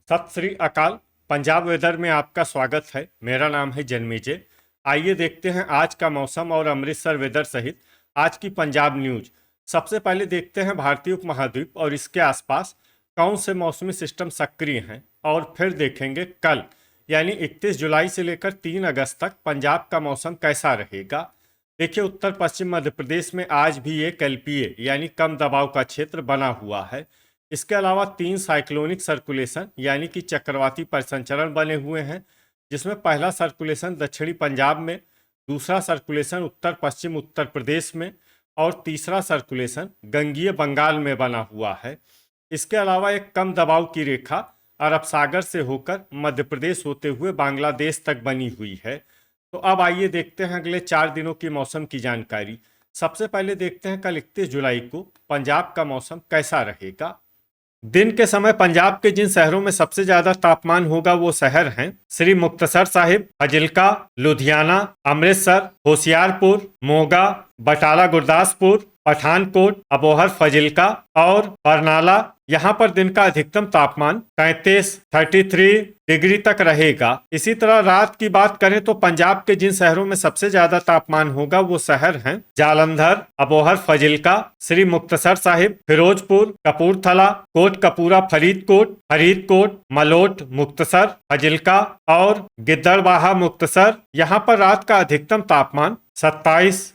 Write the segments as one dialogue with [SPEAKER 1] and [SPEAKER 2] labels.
[SPEAKER 1] सत श्री अकाल। पंजाब वेदर में आपका स्वागत है। मेरा नाम है जन्मेजय। आइए देखते हैं आज का मौसम और अमृतसर वेदर सहित आज की पंजाब न्यूज। सबसे पहले देखते हैं भारतीय उपमहाद्वीप और इसके आसपास कौन से मौसमी सिस्टम सक्रिय हैं, और फिर देखेंगे कल यानी 31 जुलाई से लेकर 3 अगस्त तक पंजाब का मौसम कैसा रहेगा। देखिए, उत्तर पश्चिम मध्य प्रदेश में आज भी एक एलपीए यानी कम दबाव का क्षेत्र बना हुआ है। इसके अलावा 3 साइक्लोनिक सर्कुलेशन यानी कि चक्रवाती परिसंचरण बने हुए हैं, जिसमें पहला सर्कुलेशन दक्षिणी पंजाब में, दूसरा सर्कुलेशन उत्तर पश्चिम उत्तर प्रदेश में और तीसरा सर्कुलेशन गंगीय बंगाल में बना हुआ है। इसके अलावा एक कम दबाव की रेखा अरब सागर से होकर मध्य प्रदेश होते हुए बांग्लादेश तक बनी हुई है। तो अब आइए देखते हैं अगले 4 दिनों की मौसम की जानकारी। सबसे पहले देखते हैं कल 31 जुलाई को पंजाब का मौसम कैसा रहेगा। दिन के समय पंजाब के जिन शहरों में सबसे ज्यादा तापमान होगा वो शहर हैं श्री मुक्तसर साहिब, फाजिल्का, लुधियाना, अमृतसर, होशियारपुर, मोगा, बटाला गुरदासपुर, पठानकोट, अबोहर फाजिल्का और बरनाला। यहाँ पर दिन का अधिकतम तापमान 33 डिग्री तक रहेगा। इसी तरह रात की बात करें तो पंजाब के जिन शहरों में सबसे ज्यादा तापमान होगा वो शहर हैं जालंधर, अबोहर फाजिल्का, श्री मुक्तसर साहिब, फिरोजपुर, कपूरथला, कोट कपूरा, फरीदकोट, मलोट, मुक्तसर, फाजिल्का और गिद्दड़बाहा मुक्तसर। यहाँ पर रात का अधिकतम तापमान 27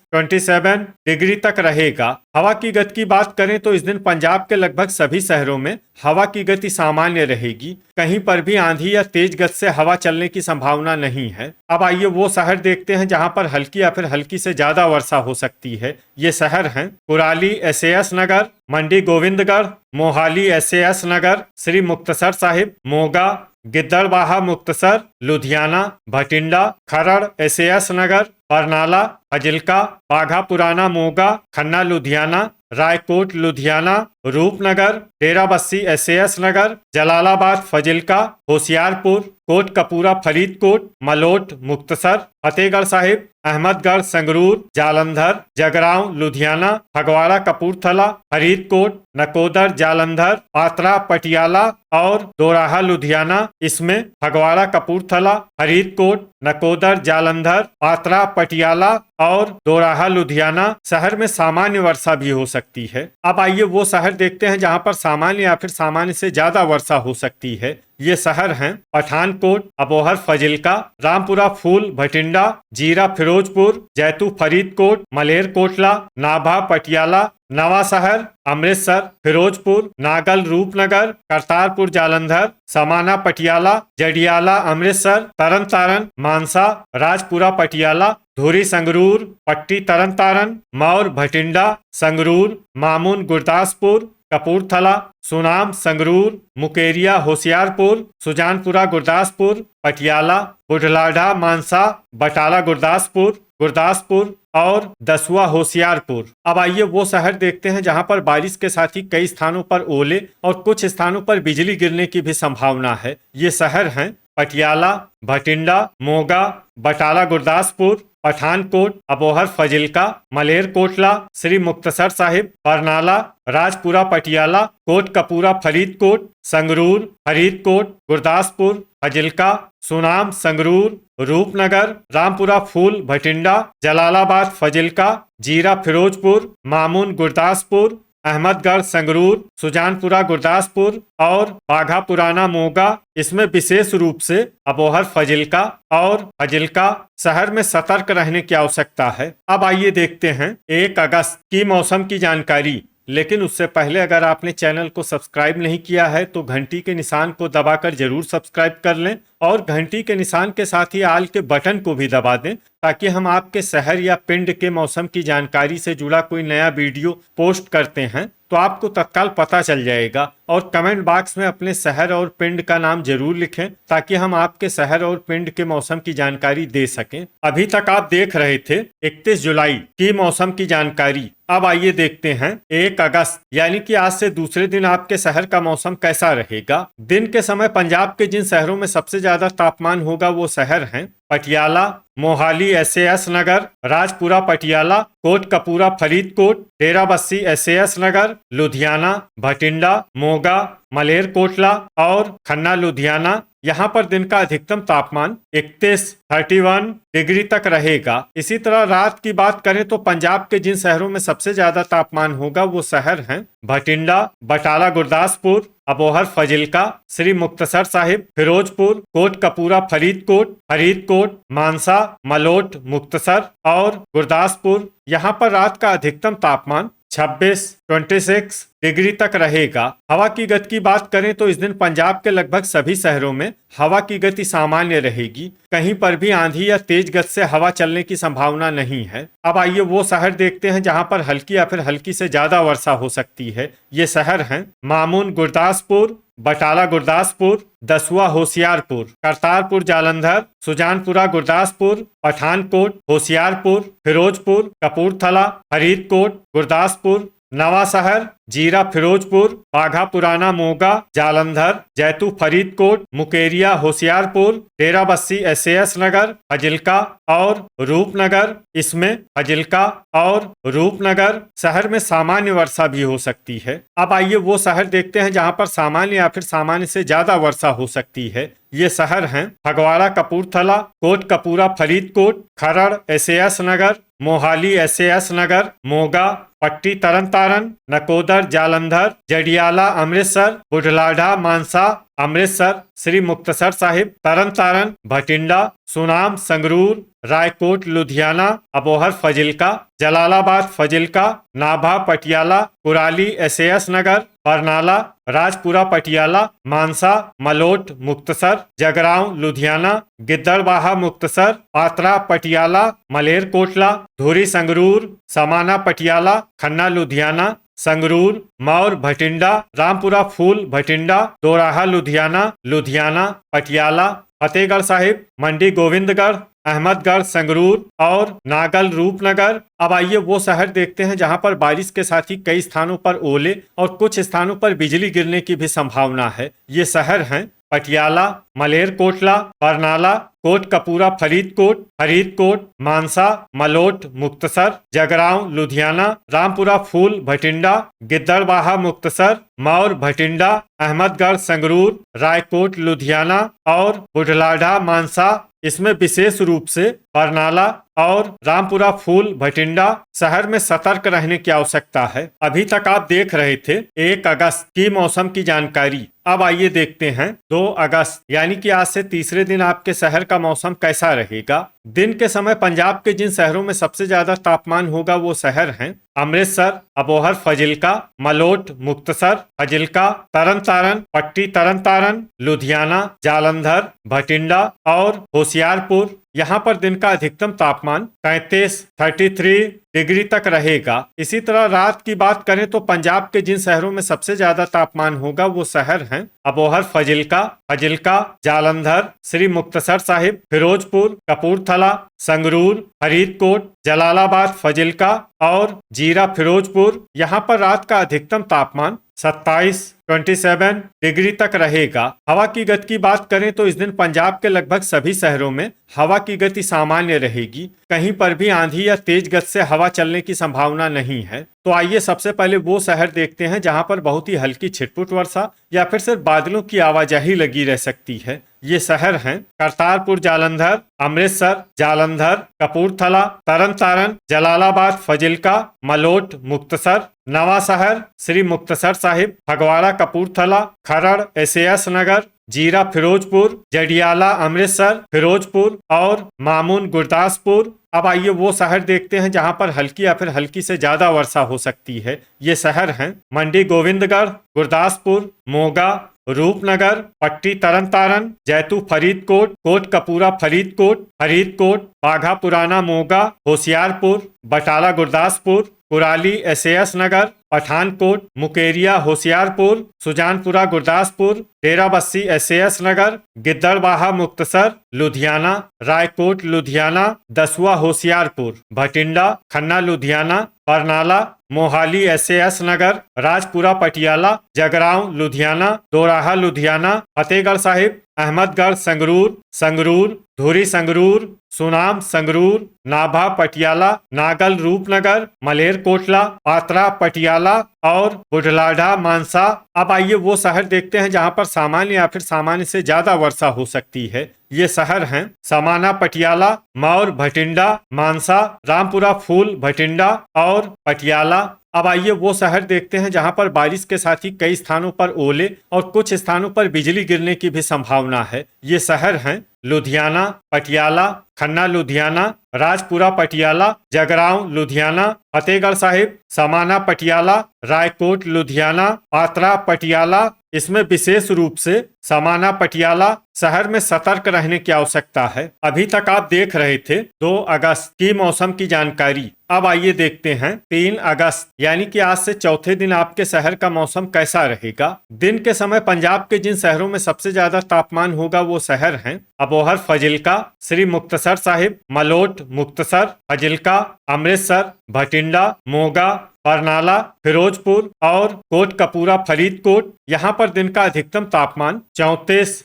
[SPEAKER 1] डिग्री तक रहेगा। हवा की गति की बात करें तो इस दिन पंजाब के लगभग सभी शहरों में हवा की गति सामान्य रहेगी। कहीं पर भी आंधी या तेज गति से हवा चलने की संभावना नहीं है। अब आइए वो शहर देखते हैं जहां पर हल्की या फिर हल्की से ज्यादा वर्षा हो सकती है। ये शहर हैं कुराली एसएएस नगर, मंडी गोविंदगढ़, मोहाली एसएएस नगर, श्री मुक्तसर साहिब, मोगा, गिद्दड़बाहा मुक्तसर, लुधियाना, भटिंडा, खरड़ एसएएस नगर, बरनाला, फाजिल्का, बाघा पुराना मोगा, खन्ना लुधियाना, रायकोट लुधियाना, रूपनगर, डेराबस्सी एसएएस नगर, जलालाबाद फाजिल्का, होशियारपुर, कोट कपूरा फरीदकोट, मलोट मुक्तसर, फतेहगढ़ साहिब, अहमदगढ़ संगरूर, जालंधर, जगरांव लुधियाना, फगवाड़ा कपूरथला, फरीदकोट, नकोदर जालंधर, पात्रा पटियाला और दोराहा लुधियाना। इसमें फगवाड़ा कपूरथला, फरीदकोट, नकोदर जालंधर, पात्रा पटियाला और दोराहा लुधियाना शहर में सामान्य वर्षा भी हो सकती है। अब आइए वो शहर देखते हैं जहां पर सामान्य या फिर सामान्य से ज्यादा वर्षा हो सकती है। ये शहर हैं पठानकोट, अबोहर फाजिल्का, रामपुरा फूल भटिंडा, जीरा फिरोजपुर, जैतू फरीदकोट, मलेरकोटला, नाभा पटियाला, नवा शहर, अमृतसर, फिरोजपुर, नागल रूपनगर, करतारपुर जालंधर, समाना पटियाला, जडियाला अमृतसर, तरन तारण मानसा, राजपुरा पटियाला, धुरी संगरूर, पट्टी तरन तारण, मौर भटिंडा संगरूर, मामून गुरदासपुर, कपूरथला, सुनाम संगरूर, मुकेरिया होशियारपुर, सुजानपुरा गुरदासपुर, पटियाला, बुढ़लाढ़ा मानसा, बटाला गुरदासपुर और दसुआ होशियारपुर। अब आइए वो शहर देखते हैं जहां पर बारिश के साथ ही कई स्थानों पर ओले और कुछ स्थानों पर बिजली गिरने की भी संभावना है। ये शहर हैं पटियाला, भटिंडा, मोगा, बटाला गुरदासपुर, पठानकोट, अबोहर फाजिल्का, मलेरकोटला, श्री मुक्तसर साहिब, बरनाला, राजपुरा पटियाला, कोट कपूरा फरीदकोट, संगरूर, फरीदकोट, गुरदासपुर, फाजिल्का, सुनाम संगरूर, रूपनगर, रामपुरा फूल भटिंडा, जलालाबाद फाजिल्का, जीरा फिरोजपुर, मामून गुरदासपुर, अहमदगढ़ संगरूर, सुजानपुरा गुरदासपुर और बाघा पुराना मोगा। इसमें विशेष रूप से अबोहर फाजिल्का और फाजिल्का शहर में सतर्क रहने की आवश्यकता है। अब आइए देखते हैं 1 अगस्त की मौसम की जानकारी। लेकिन उससे पहले अगर आपने चैनल को सब्सक्राइब नहीं किया है तो घंटी के निशान को दबाकर जरूर सब्सक्राइब कर लें और घंटी के निशान के साथ ही आल के बटन को भी दबा दें, ताकि हम आपके शहर या पिंड के मौसम की जानकारी से जुड़ा कोई नया वीडियो पोस्ट करते हैं तो आपको तत्काल पता चल जाएगा। और कमेंट बॉक्स में अपने शहर और पिंड का नाम जरूर लिखें ताकि हम आपके शहर और पिंड के मौसम की जानकारी दे सकें। अभी तक आप देख रहे थे 31 जुलाई की मौसम की जानकारी। अब आइए देखते हैं 1 अगस्त यानी कि आज से दूसरे दिन आपके शहर का मौसम कैसा रहेगा। दिन के समय पंजाब के जिन शहरों में सबसे ज्यादा तापमान होगा वो शहर हैं पटियाला, मोहाली SAS नगर, राजपुरा पटियाला, कोटकपूरा फरीदकोट, डेराबस्सी SAS नगर, लुधियाना, भटिंडा, मोगा, मलेरकोटला और खन्ना लुधियाना। यहाँ पर दिन का अधिकतम तापमान 31 डिग्री तक रहेगा। इसी तरह रात की बात करें तो पंजाब के जिन शहरों में सबसे ज्यादा तापमान होगा वो शहर हैं भटिंडा, बटाला गुरदासपुर, अबोहर फजिल्का, श्री मुक्तसर साहिब, फिरोजपुर, कोटकपूरा फरीदकोट, फरीदकोट, मानसा, मलोट, मुक्तसर और गुरदासपुर। यहाँ पर रात का अधिकतम तापमान 26 डिग्री तक रहेगा। हवा की गति की बात करें तो इस दिन पंजाब के लगभग सभी शहरों में हवा की गति सामान्य रहेगी। कहीं पर भी आंधी या तेज गति से हवा चलने की संभावना नहीं है। अब आइए वो शहर देखते हैं जहां पर हल्की या फिर हल्की से ज्यादा वर्षा हो सकती है। ये शहर हैं मामून गुरदासपुर, बटाला गुरदासपुर, दसुआ होशियारपुर, करतारपुर जालंधर, सुजानपुरा गुरदासपुर, पठानकोट होशियारपुर, फिरोजपुर, कपूरथला, फरीदकोट गुरदासपुर, नवा शहर, जीरा फिरोजपुर, बाघा पुराना मोगा, जालंधर, जैतू फरीदकोट, मुकेरिया होशियारपुर, डेराबस्सी SAS नगर, फजिल्का और रूपनगर। इसमें फजिल्का और रूपनगर शहर में सामान्य वर्षा भी हो सकती है। अब आइए वो शहर देखते हैं जहां पर सामान्य या फिर सामान्य से ज्यादा वर्षा हो सकती है। ये शहर हैं फगवाड़ा कपूरथला, कोटकपूरा फरीदकोट, खरड़ SAS नगर, मोहाली SAS नगर, मोगा, पट्टी तरन तारण, नकोदर जालंधर, जडियाला अमृतसर, बुढ़लाढ़ा मानसा अमृतसर, श्री मुक्तसर साहिब तरन तारण, भटिंडा, सुनाम संगरूर, रायकोट लुधियाना, अबोहर फजिल्का, जलालाबाद फजिल्का, नाभा पटियाला, कुराली SAS नगर, बरनाला, राजपुरा पटियाला, मानसा, मलोट मुक्तसर, जगरांव लुधियाना, गिद्दड़बाहा मुक्तसर, पात्रा पटियाला, मलेरकोटला, धुरी संगरूर, समाना पटियाला, खन्ना लुधियाना, संगरूर, मौर भटिंडा, रामपुरा फूल भटिंडा, दोराहा लुधियाना, लुधियाना, पटियाला, फतेहगढ़ साहिब, मंडी गोविंदगढ़, अहमदगढ़ संगरूर और नागल रूपनगर। अब आइए वो शहर देखते हैं जहां पर बारिश के साथ ही कई स्थानों पर ओले और कुछ स्थानों पर बिजली गिरने की भी संभावना है। ये शहर हैं पटियाला, मलेरकोटला, बरनाला, कोटकपूरा फरीदकोट, फरीदकोट, मानसा, मलोट मुक्तसर, जगरांव लुधियाना, रामपुरा फूल भटिंडा, गिद्दड़बाहा मुक्तसर, मौर भटिंडा, अहमदगढ़ संगरूर, रायकोट लुधियाना और बुढ़लाढ़ा मानसा। इसमें विशेष रूप से बरनाला और रामपुरा फूल भटिंडा शहर में सतर्क रहने की आवश्यकता है। अभी तक आप देख रहे थे 1 अगस्त की मौसम की जानकारी। अब आइए देखते हैं 2 अगस्त यानी कि आज से तीसरे दिन आपके शहर का मौसम कैसा रहेगा। दिन के समय पंजाब के जिन शहरों में सबसे ज्यादा तापमान होगा वो शहर हैं अमृतसर, अबोहर फजिल्का, मलोट मुक्तसर, फजिल्का, तरन तारण, पट्टी तरन तारण, लुधियाना, जालंधर, भटिंडा और होशियारपुर। यहाँ पर दिन का अधिकतम तापमान 33 डिग्री तक रहेगा। इसी तरह रात की बात करें तो पंजाब के जिन शहरों में सबसे ज्यादा तापमान होगा वो शहर हैं अबोहर फजिल्का, फजिल्का, जालंधर, श्री मुक्तसर साहिब, फिरोजपुर, कपूरथला, संगरूर, फरीदकोट, जलालाबाद फजिल्का और जीरा फिरोजपुर। यहाँ पर रात का अधिकतम तापमान 27 डिग्री तक रहेगा। हवा की गति की बात करें तो इस दिन पंजाब के लगभग सभी शहरों में हवा की गति सामान्य रहेगी। कहीं पर भी आंधी या तेज गति से हवा चलने की संभावना नहीं है। तो आइए सबसे पहले वो शहर देखते हैं जहां पर बहुत ही हल्की छिटपुट वर्षा या फिर सिर्फ बादलों की आवाजाही लगी रह सकती है। ये शहर हैं करतारपुर जालंधर, अमृतसर जालंधर, कपूरथला, तरन तारण, जलालाबाद फजिल्का, मलोट मुक्तसर, नवा शहर, श्री मुक्तसर साहिब, फगवाड़ा कपूरथला, खरड़ SAS नगर, जीरा फिरोजपुर, जडियाला अमृतसर, फिरोजपुर और मामून गुरदासपुर। अब आइए वो शहर देखते हैं जहां पर हल्की या फिर हल्की से ज्यादा वर्षा हो सकती है। ये शहर हैं मंडी गोविंदगढ़, गुरदासपुर, मोगा, रूपनगर, पट्टी तरन तारण, जैतू फरीदकोट, कोटकपूरा फरीदकोट, फरीदकोट, बाघा पुराना मोगा, होशियारपुर, बटाला गुरदासपुर, कुराली SAS नगर, पठानकोट, मुकेरिया होशियारपुर, सुजानपुरा गुरदासपुर, डेराबस्सी SAS नगर, गिद्दड़बाहा मुक्तसर लुधियाना, रायकोट लुधियाना, दसुआ होशियारपुर, भटिंडा खन्ना लुधियाना, बरनाला मोहाली SAS नगर, राजपुरा पटियाला, जगरांव लुधियाना, दोराहा लुधियाना, फतेहगढ़ साहिब, अहमदगढ़ संगरूर, संगरूर, धुरी संगरूर, सुनाम संगरूर, नाभा पटियाला, नागल रूपनगर, मलेरकोटला, पात्रा पटियाला और बुढ़लाढ़ा मानसा। अब आइए वो शहर देखते हैं जहां पर सामान्य या फिर सामान्य से ज्यादा वर्षा हो सकती है। ये शहर हैं समाना पटियाला, मौर भटिंडा, मानसा, रामपुरा फूल भटिंडा और पटियाला। अब आइए वो शहर देखते हैं जहां पर बारिश के साथ ही कई स्थानों पर ओले और कुछ स्थानों पर बिजली गिरने की भी संभावना है। ये शहर हैं लुधियाना, पटियाला, खन्ना लुधियाना, राजपुरा पटियाला, जगरांव लुधियाना, फतेहगढ़ साहिब, समाना पटियाला, रायकोट लुधियाना, पात्रा पटियाला। इसमें विशेष रूप से समाना पटियाला शहर में सतर्क रहने की आवश्यकता है। अभी तक आप देख रहे थे 2 अगस्त की मौसम की जानकारी। अब आइए देखते हैं 3 अगस्त यानी कि आज से चौथे दिन आपके शहर का मौसम कैसा रहेगा। दिन के समय पंजाब के जिन शहरों में सबसे ज्यादा तापमान होगा वो शहर हैं अबोहर फजिल्का, श्री मुक्तसर साहिब, मलोट मुक्तसर, फजिल्का, अमृतसर, भटिंडा, मोगा, बरनाला, फिरोजपुर और कोटकपूरा फरीदकोट। यहाँ पर दिन का अधिकतम तापमान 34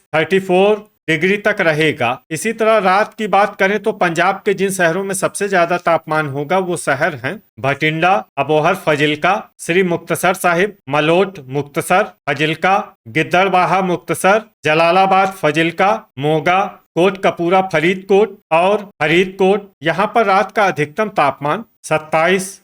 [SPEAKER 1] डिग्री तक रहेगा। इसी तरह रात की बात करें तो पंजाब के जिन शहरों में सबसे ज्यादा तापमान होगा वो शहर हैं भटिंडा, अबोहर फजिल्का, श्री मुक्तसर साहिब, मलोट मुक्तसर, फजिल्का, गिद्दड़बाहा मुक्तसर, जलालाबाद फजिल्का, मोगा, कोटकपूरा फरीदकोट और फरीदकोट। यहाँ पर रात का अधिकतम तापमान 27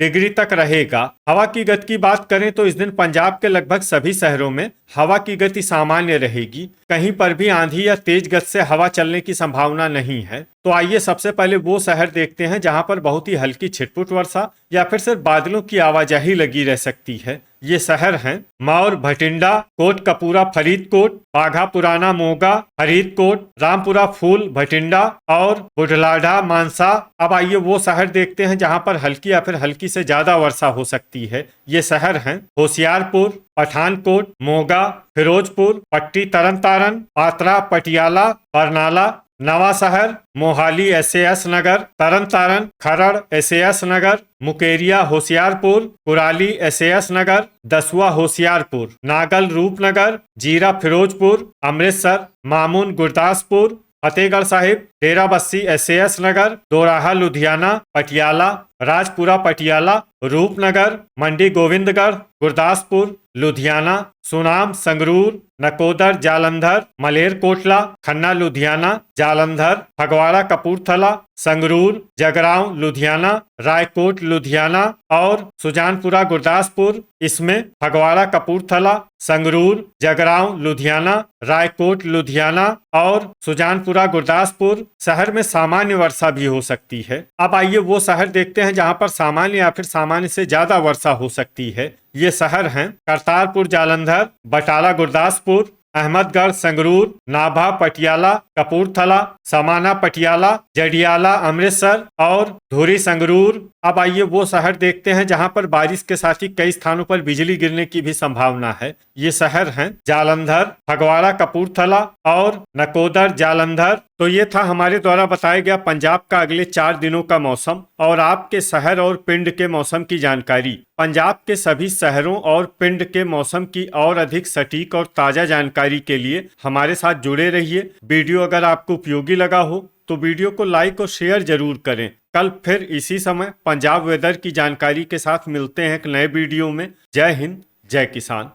[SPEAKER 1] डिग्री तक रहेगा। हवा की गति की बात करें तो इस दिन पंजाब के लगभग सभी शहरों में हवा की गति सामान्य रहेगी। कहीं पर भी आंधी या तेज गति से हवा चलने की संभावना नहीं है। तो आइए सबसे पहले वो शहर देखते हैं जहां पर बहुत ही हल्की छिटपुट वर्षा या फिर सिर्फ बादलों की आवाजाही लगी रह सकती है। ये शहर हैं मौर भटिंडा, कोटकपूरा फरीदकोट, बाघा पुराना मोगा फरीदकोट, रामपुरा फूल भटिंडा और बुढ़लाढ़ा मानसा। अब आइए वो शहर देखते हैं जहां पर हल्की या फिर हल्की से ज्यादा वर्षा हो सकती है। ये शहर हैं होशियारपुर, पठानकोट, मोगा, फिरोजपुर, पट्टी तरन तारन, पात्रा पटियाला, बरनाला, नवा शहर, मोहाली SAS नगर, तरन तारन, खरड़ SAS नगर, मुकेरिया होशियारपुर, कुराली SAS नगर, दसुआ होशियारपुर, नागल रूपनगर, जीरा फिरोजपुर, अमृतसर, मामून गुरदासपुर, फतेहगढ़ साहिब, डेराबस्सी SAS नगर, दोराहा लुधियाना, पटियाला, राजपुरा पटियाला, रूपनगर, मंडी गोविंदगढ़, गुरदासपुर, लुधियाना, सुनाम संगरूर, नकोदर जालंधर, मलेरकोटला, खन्ना लुधियाना, जालंधर, फगवाड़ा कपूरथला, संगरूर, जगरांव लुधियाना, रायकोट लुधियाना और सुजानपुरा गुरदासपुर। इसमें फगवाड़ा कपूरथला, संगरूर, जगरांव लुधियाना, रायकोट लुधियाना और सुजानपुरा गुरदासपुर शहर में सामान्य वर्षा भी हो सकती है। अब आइए वो शहर देखते हैं जहां पर सामान्य या फिर सामान्य से ज्यादा वर्षा हो सकती है। ये शहर हैं करतारपुर जालंधर, बटाला गुरदासपुर, अहमदगढ़ संगरूर, नाभा पटियाला, कपूरथला, समाना पटियाला, जडियाला अमृतसर और धुरी संगरूर। अब आइए वो शहर देखते हैं जहां पर बारिश के साथ ही कई स्थानों पर बिजली गिरने की भी संभावना है। ये शहर हैं जालंधर, फगवाड़ा कपूरथला और नकोदर जालंधर। तो ये था हमारे द्वारा बताया गया पंजाब का अगले 4 दिनों का मौसम और आपके शहर और पिंड के मौसम की जानकारी। पंजाब के सभी शहरों और पिंड के मौसम की और अधिक सटीक और ताजा जानकारी के लिए हमारे साथ जुड़े रहिए। वीडियो अगर आपको उपयोगी लगा हो तो वीडियो को लाइक और शेयर जरूर करें। कल फिर इसी समय पंजाब वेदर की जानकारी के साथ मिलते हैं एक नए वीडियो में। जय हिंद, जय किसान।